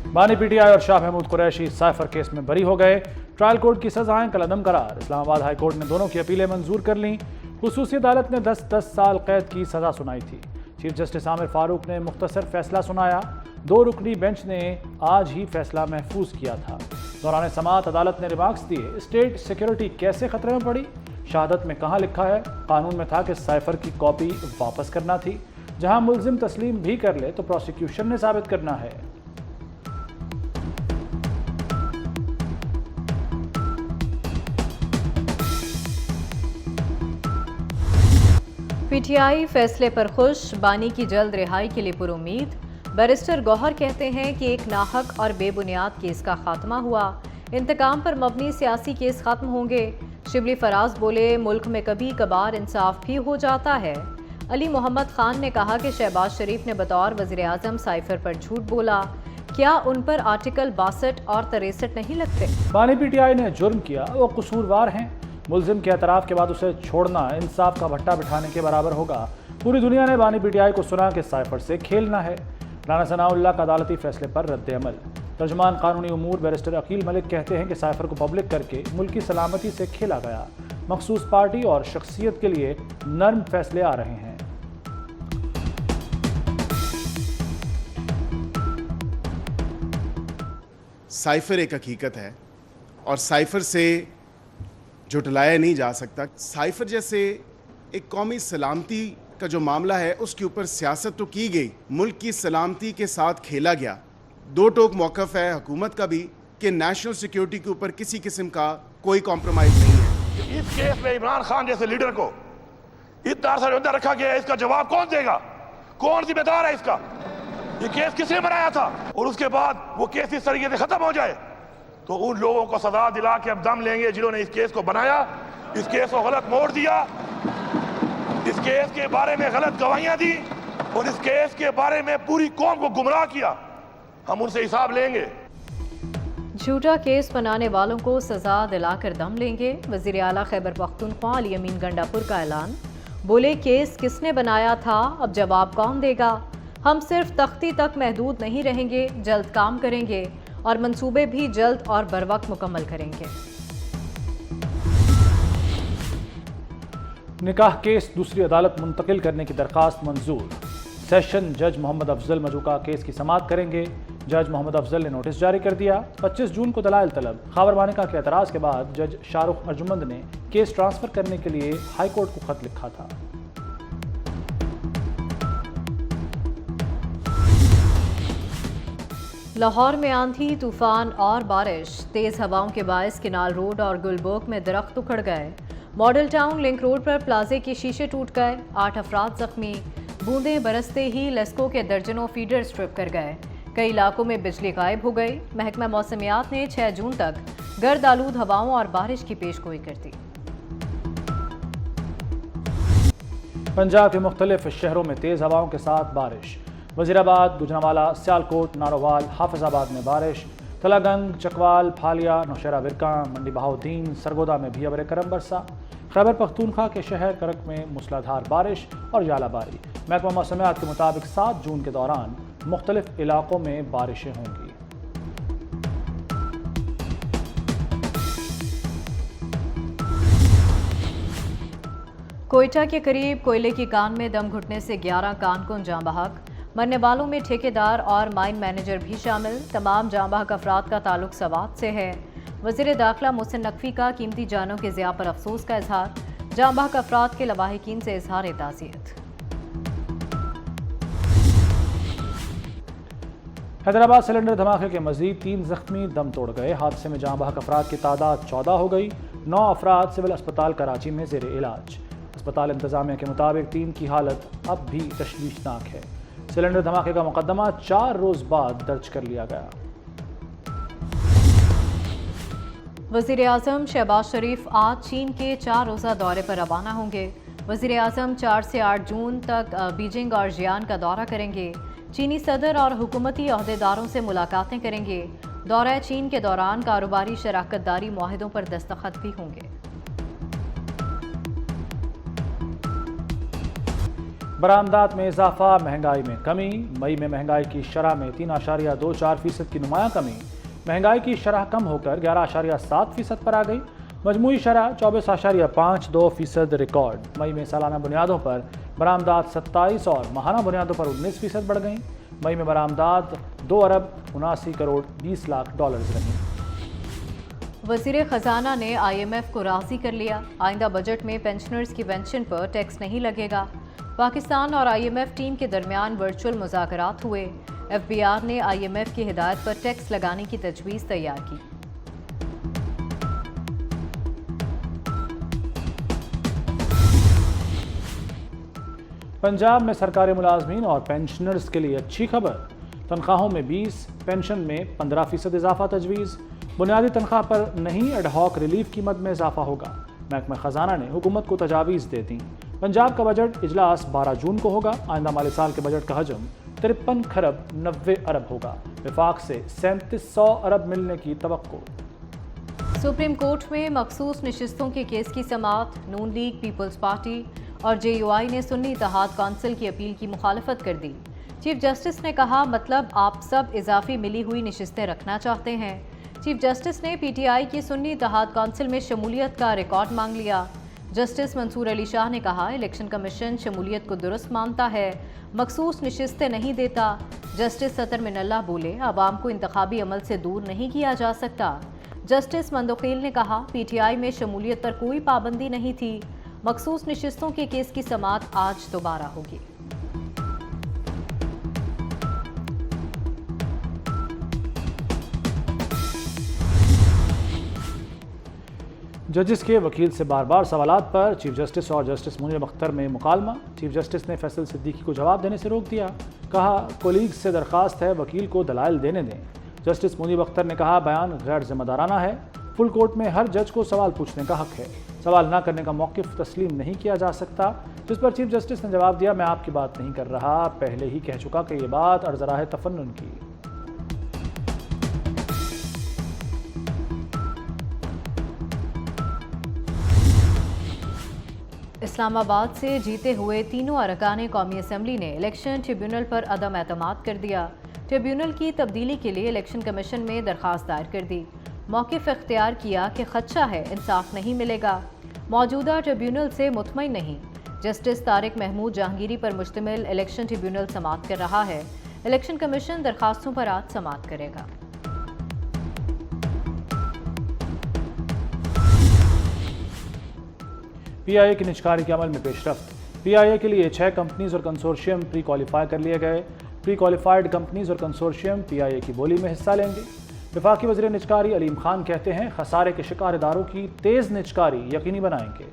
बानी पीटीआई और Shah Mahmood Qureshi cipher case में बरी हो गए। ट्रायल कोर्ट की सजाएं कलअदम करार। इस्लामाबाद हाई कोर्ट ने दोनों की अपीलें मंजूर कर लीं। खुसूसी अदालत ने 10-10 साल कैद की सजा सुनाई थी। चीफ जस्टिस आमिर फारूक ने मुख्तसर फैसला सुनाया। 2 रुकनी बेंच ने आज ही फैसला महफूज किया था। दौरान समाअत अदालत ने रिमार्क्स दिए, स्टेट सिक्योरिटी कैसे खतरे में पड़ी। शहादत में कहाँ लिखा है, कानून में था कि साइफर की कॉपी वापस करना थी। जहां मुल्जिम तस्लीम भी कर ले तो प्रोसिक्यूशन ने साबित करना है। पीटीआई फैसले पर खुश, बानी की जल्द रिहाई के लिए पुरुम्मीद। बैरिस्टर गौहर कहते हैं कि एक नाहक और बेबुनियाद केस का खात्मा हुआ। इंतकाम पर मबनी सियासी केस खत्म होंगे। शिबली फराज बोले, मुल्क में कभी कभार इंसाफ भी हो जाता है। अली मोहम्मद खान ने कहा कि शहबाज शरीफ ने बतौर वज़ीर आज़म साइफर पर झूठ बोला। क्या उन पर आर्टिकल 62 और 63 नहीं लगते? बानी पीटीआई ने जुर्म किया, वो कसूरवार हैं। मुल्जिम के एतराफ़ के बाद उसे छोड़ना इंसाफ का भट्टा बिठाने के बराबर होगा। पूरी दुनिया ने बानी पीटीआई को सुना कि साइफर से खेलना है। राना सनाउल्लाह का अदालती फैसले पर रद्द अमल। तर्जमान कानूनी उमूर बैरिस्टर अकील मलिक कहते हैं कि साइफर को पब्लिक करके मुल्क की सलामती से खेला गया। मखसूस पार्टी और शख्सियत के लिए नर्म फैसले आ रहे हैं। साइफर एक हकीकत है और साइफर से जुटलाया नहीं जा सकता। साइफर जैसे एक कौमी सलामती का जो मामला है उसके ऊपर सियासत तो की गई, मुल्क की सलामती के साथ खेला गया। 2 टोक मौक़िफ़ है हुकूमत का भी कि नेशनल सिक्योरिटी के ऊपर किसी किस्म का कोई कॉम्प्रोमाइज़ नहीं है। इस केस में इमरान खान जैसे लीडर को इतना अरसा अंदर रखा गया है, इसका जवाब कौन देगा? कौन जिम्मेदार है इसका? ये केस किसने बनाया था? और उसके बाद वो केस इस तरीके से खत्म हो जाए तो उन लोगों को सजा दिला के अब दम लेंगे जिन्होंने इस केस को बनाया, इस केस को गलत मोड़ दिया, इस केस के बारे में गलत गवाहियां दी और इस केस के बारे में पूरी कौम को गुमराह किया। हम उनसे हिसाब लेंगे। झूठा केस बनाने वालों को सजा दिलाकर दम लेंगे। वजीर आला खैबर पख्तूनख्वा अली अमीन गंडापुर का ऐलान। बोले, केस किसने बनाया था, अब जवाब कौन देगा? हम सिर्फ तख्ती तक महदूद नहीं रहेंगे, जल्द काम करेंगे और मंसूबे भी जल्द और बरवक्त मुकम्मल करेंगे। निकाह केस दूसरी अदालत मुंतकिल करने की दरखास्त मंजूर। सेशन जज मोहम्मद अफजल मजूका केस की समाअत करेंगे। जज मोहम्मद अफजल ने नोटिस जारी कर दिया। 25 जून को दलाइल तलब। खावर मानिका के एतराज़ के बाद जज शाहरुख अर्जुमंद ने केस ट्रांसफर करने के लिए हाई कोर्ट को खत लिखा था। लाहौर में आंधी, तूफान और बारिश। तेज हवाओं के बायस किनाल रोड और गुलबर्ग में दरख्त उखड़ गए। मॉडल टाउन लिंक रोड पर प्लाजे के शीशे टूट गए। 8 अफराद जख्मी। बूंदें बरसते ही लेस्को के दर्जनों फीडर स्ट्रिप कर गए। कई इलाकों में बिजली गायब हो गई। महकमा मौसमियात ने 6 जून तक गर्द आलूद हवाओं और बारिश की पेशगोई कर दी। पंजाब के मुख्तलिफ शहरों में तेज हवाओं के साथ बारिश। वजीराबाद, गुजरांवाला, सियालकोट, नारोवाल, हाफिजाबाद में बारिश। तलागंग, चकवाल, फालिया, नौशहरा विरका, मंडी बहाउद्दीन, सरगोदा में भी अबर करम बरसा। खैबर पख्तूनख्वा के शहर करक में मूसलाधार बारिश और यालाबारी। महकमा मौसमियात के मुताबिक 7 जून के दौरान मुख्तलिफ इलाकों में बारिशें होंगी। कोयटा के करीब कोयले की कान में दम घुटने से 11 कारकुन जाँ बहक। मरने वालों में ठेकेदार और माइन मैनेजर भी शामिल। तमाम जाँ बहक अफराद का ताल्लुक सवात से है। वज़ीर दाखिला मोहसिन नकवी का कीमती जानों के ज़िया पर अफसोस का इजहार। जाँ बहक अफराद के लवाहिकीन से इजहार ताज़ियत। हैदराबाद सिलेंडर धमाके के मजीद 3 जख्मी दम तोड़ गए। हादसे में जाँ बहक अफराद की तादाद 14 हो गई। 9 अफराद सिविल अस्पताल कराची में ज़ेर इलाज। अस्पताल इंतजामिया के मुताबिक 3 की हालत अब भी तशवीशनाक है। सिलेंडर धमाके का मुकदमा 4 रोज बाद दर्ज कर लिया गया। वज़ीर आज़म शहबाज शरीफ आज चीन के 4 रोज़ा दौरे पर रवाना होंगे। वज़ीर आज़म 4 से 8 जून तक बीजिंग और जियान का दौरा करेंगे। चीनी सदर और हुकूमती अहदेदारों से मुलाकातें करेंगे। दौरा चीन के दौरान कारोबारी शराकतदारी मुआहिदों पर दस्तखत भी होंगे। बरामदात में इजाफा, महंगाई में कमी। मई में महंगाई की शरह में 3.24% की नुमायां कमी। महंगाई की शरह कम होकर 11.7% पर आ गई। मजमूई शरह 24.52% रिकॉर्ड। मई में सालाना बुनियादों पर बरामदात 27 और माहाना बुनियादों पर 19% बढ़ गई। मई में बरामदात 2 अरब 79 करोड़ 20 लाख डॉलर रही। वज़ीर ख़जाना ने IMF को राज़ी कर लिया। आइंदा बजट में पेंशनर्स की पेंशन पर टैक्स नहीं लगेगा। पाकिस्तान और IMF टीम के दरमियान वर्चुअल मुज़ाकरात हुए। FBR ने IMF की हिदायत पर टैक्स लगाने की तजवीज़ तैयार की। पंजाब में सरकारी मुलाजमीन और पेंशनर्स के लिए अच्छी खबर। तनख्वाहों में 20, पेंशन में 15% इजाफा तजवीज़। बुनियादी तनख्वाह पर नहीं, एडहॉक रिलीफ कीमत में इजाफा होगा। महकमा खजाना ने हुकूमत को तजावीज़ दे दी। पंजाब का बजट इजलास 12 जून को होगा। आइंदा माली साल के बजट का हजम 53 खरब 90 अरब होगा। विफाक से 3700 अरब मिलने की तवक्को। सुप्रीम कोर्ट में मखसूस नशिस्तों के केस की समाअत। नून लीग, पीपल्स पार्टी और JUI ने सुन्नी इत्तेहाद काउंसिल की अपील की मुखालफत कर दी। चीफ जस्टिस ने कहा, मतलब आप सब इजाफी मिली हुई नशिस्तें रखना चाहते हैं। चीफ जस्टिस ने PTI की सुन्नी इत्तेहाद काउंसिल में शमूलियत का रिकॉर्ड मांग लिया। जस्टिस मंसूर अली शाह ने कहा, इलेक्शन कमीशन शमूलियत को दुरुस्त मानता है, मखसूस नशिस्तें नहीं देता। जस्टिस सतर मिनल्ला बोले, आवाम को इंतखाबी अमल से दूर नहीं किया जा सकता। जस्टिस मंदोखील ने कहा, PTI में शमूलियत पर कोई पाबंदी नहीं थी। मखसूस नशिस्तों के केस की समाअत आज दोबारा होगी। जजेस के वकील से बार बार सवालात पर चीफ जस्टिस और जस्टिस मुनीर अख्तर में मुकालमा। चीफ जस्टिस ने फैसल सिद्दीकी को जवाब देने से रोक दिया। कहा, कोलीग से दरख्वास्त है वकील को दलाइल देने दें। जस्टिस मुनीर अख्तर ने कहा, बयान गैर जिम्मेदाराना है। फुल कोर्ट में हर जज को सवाल पूछने का हक है। सवाल न करने का मौक़िफ़ तस्लीम नहीं किया जा सकता। जिस पर चीफ जस्टिस ने जवाब दिया, मैं आपकी बात नहीं कर रहा, पहले ही कह चुका कि ये बात अर्ज़राह तफन्नुन की। इस्लामाबाद से जीते हुए तीनों अरकान कौमी असम्बली ने इलेक्शन ट्रिब्यूनल पर अदम एतमाद कर दिया। ट्रिब्यूनल की तब्दीली के लिए इलेक्शन कमीशन में दरख्वास्त दायर कर दी। मौक़िफ़ इख्तियार किया कि खदशा है इंसाफ नहीं मिलेगा। मौजूदा ट्रिब्यूनल से मुतमईन नहीं। जस्टिस तारिक महमूद जहांगीरी पर मुश्तमिल इलेक्शन ट्रिब्यूनल समाअत कर रहा है। इलेक्शन कमीशन दरख्वास्तों पर आज समाअत करेगा। PIA की निजकारी के अमल में पेशरफ्त। PIA के लिए 6 कंपनीज और कंसोर्शियम प्री क्वालिफाई कर लिए गए। प्री क्वालिफाइड कंपनीज और कंसोर्शियम PIA की बोली में हिस्सा लेंगे। वफाकी वज़ीर निजकारी अलीम खान कहते हैं, खसारे के शिकार इदारों की तेज़ निजकारी यकीनी बनाएंगे।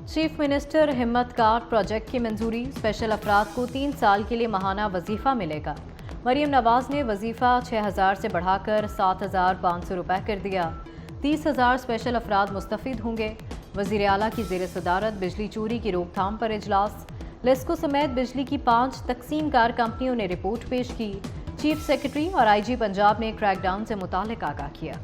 चीफ मिनिस्टर हिम्मत कार्ड प्रोजेक्ट की मंजूरी। स्पेशल अफराद को 3 साल के लिए माहाना वजीफ़ा मिलेगा। मरीम नवाज ने वजीफ़ा 6000 से बढ़ाकर 7500 रुपये कर दिया। 30,000 स्पेशल अफराद मुस्तफ़ीद होंगे। वज़ीर आला की ज़ेर सदारत बिजली चोरी की रोकथाम पर इजलास। लेस्को समेत बिजली की 5 तकसीम कार कंपनियों ने रिपोर्ट पेश की। चीफ सेक्रेटरी और IG पंजाब ने क्रैकडाउन से मुताल्लिक़ आगाह किया।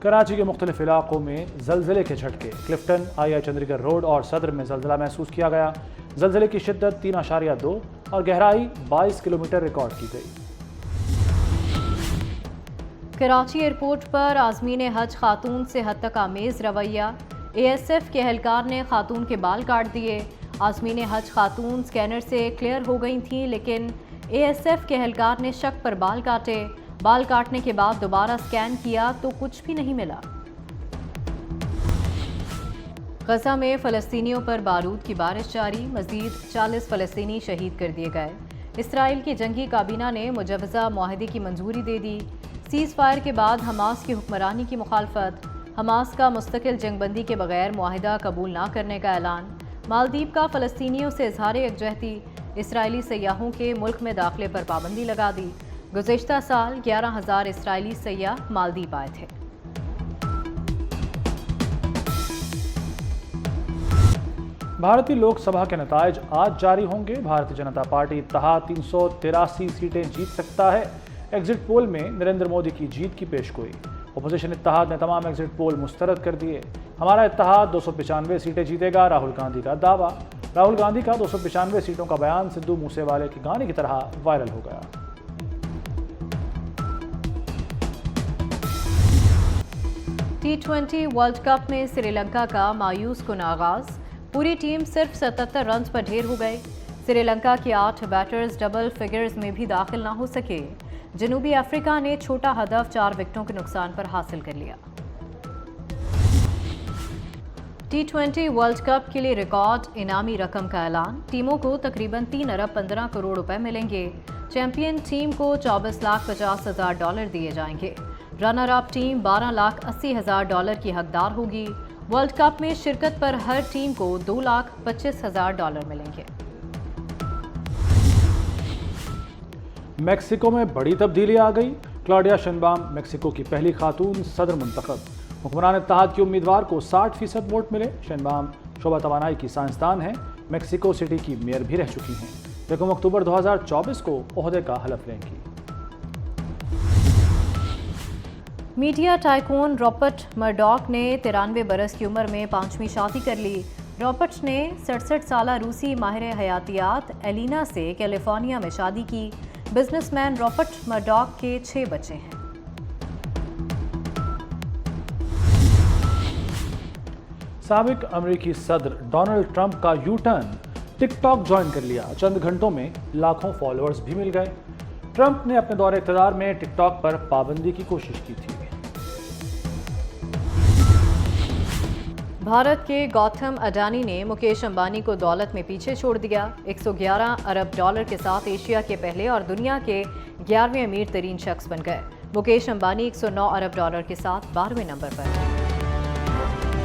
कराची के मुख्तलिफ इलाकों में जलजिले के झटके। क्लिफ्टन, II चंडीगढ़ रोड और सदर में जलजिला महसूस किया गया। जलजिले की शिद्दत 3.2 और गहराई 22 किलोमीटर रिकॉर्ड की गई। कराची एयरपोर्ट पर आज़मीन हज खातून से हद तक आमेज़ रवैया। ASF के एहलकार ने खातून के बाल काट दिए। आज़मीन हज खातून स्कैनर से क्लियर हो गई थीं, लेकिन ASF के एहलकार ने शक पर बाल काटे। बाल काटने के बाद दोबारा स्कैन किया तो कुछ भी नहीं मिला। गजा में फ़लस्तीनियों पर बारूद की बारिश जारी। मज़ीद 40 फ़लस्तीनी शहीद कर दिए गए। इसराइल की जंगी काबीना ने मुजवज़ा मुआहदे की मंजूरी दे दी। सीज़ फायर के बाद हमास की हुक्मरानी की मुखालफत। हमास का मुस्तकिल जंगबंदी के बगैर मुआहदा कबूल न करने का ऐलान। मालदीव का फ़लस्तीनियों से इजहार यकजहती। इसराइली सयाहों के मुल्क में दाखिले पर पाबंदी लगा दी। गुज़िश्ता साल 11,000 इसराइली सयाह मालदीव आए थे। भारतीय लोकसभा के नतायज आज जारी होंगे। भारतीय जनता पार्टी इत्तेहाद 383 सीटें जीत सकता है। एग्जिट पोल में नरेंद्र मोदी की जीत की पेशगोई। अपोजिशन इत्तेहाद ने तमाम एग्जिट पोल मुस्तरद कर दिए। हमारा इत्तेहाद 295 सीटें जीतेगा, राहुल गांधी का दावा। राहुल गांधी का 295 सीटों का बयान सिद्धू मूसेवाले के गाने की तरह वायरल हो गया। T20 वर्ल्ड कप में श्रीलंका का मायूस कुन आगाज। पूरी टीम सिर्फ 77 रन पर ढेर हो गए। श्रीलंका के 8 बैटर्स डबल फिगर्स में भी दाखिल ना हो सके। जनूबी अफ्रीका ने छोटा हदफ 4 विकेटों के नुकसान पर हासिल कर लिया। T20 वर्ल्ड कप के लिए रिकॉर्ड इनामी रकम का ऐलान। टीमों को तकरीबन 3 अरब 15 करोड़ रुपए मिलेंगे। चैंपियन टीम को $24,50,000 दिए जाएंगे। रनर अप टीम $12,80,000 की हकदार होगी। वर्ल्ड कप में शिरकत पर हर टीम को $2,25,000 मिलेंगे। मेक्सिको में बड़ी तब्दीली आ गई। क्लॉडिया शेनबाम मेक्सिको की पहली खातून सदर मुंतखब। हुक्मरान इत्तेहाद के उम्मीदवार को 60% वोट मिले। शेनबाम शोबा तवानाई की साइंसदान हैं। मेक्सिको सिटी की मेयर भी रह चुकी हैं। 1 अक्टूबर 2024 को ओहदे का हलफ लेंगी। मीडिया टाइकून रॉबर्ट मर्डॉक ने 93 बरस की उम्र में 5वीं शादी कर ली। रॉबर्ट ने 67 साला रूसी माहिर हयातियात एलिना से कैलिफोर्निया में शादी की। बिजनेसमैन रॉबर्ट मर्डॉक के 6 बच्चे हैं। साबिक अमेरिकी सदर डोनाल्ड ट्रंप का यू टर्न। टिकटॉक ज्वाइन कर लिया। चंद घंटों में लाखों फॉलोअर्स भी मिल गए। ट्रंप ने अपने दौरे इक़्तिदार में टिकटॉक पर पाबंदी की कोशिश की थी। भारत के गौतम अडानी ने मुकेश अंबानी को दौलत में पीछे छोड़ दिया। $111 अरब के साथ एशिया के पहले और दुनिया के 11वें अमीर तरीन शख्स बन गए। मुकेश अंबानी $109 अरब के साथ 12वें नंबर पर है।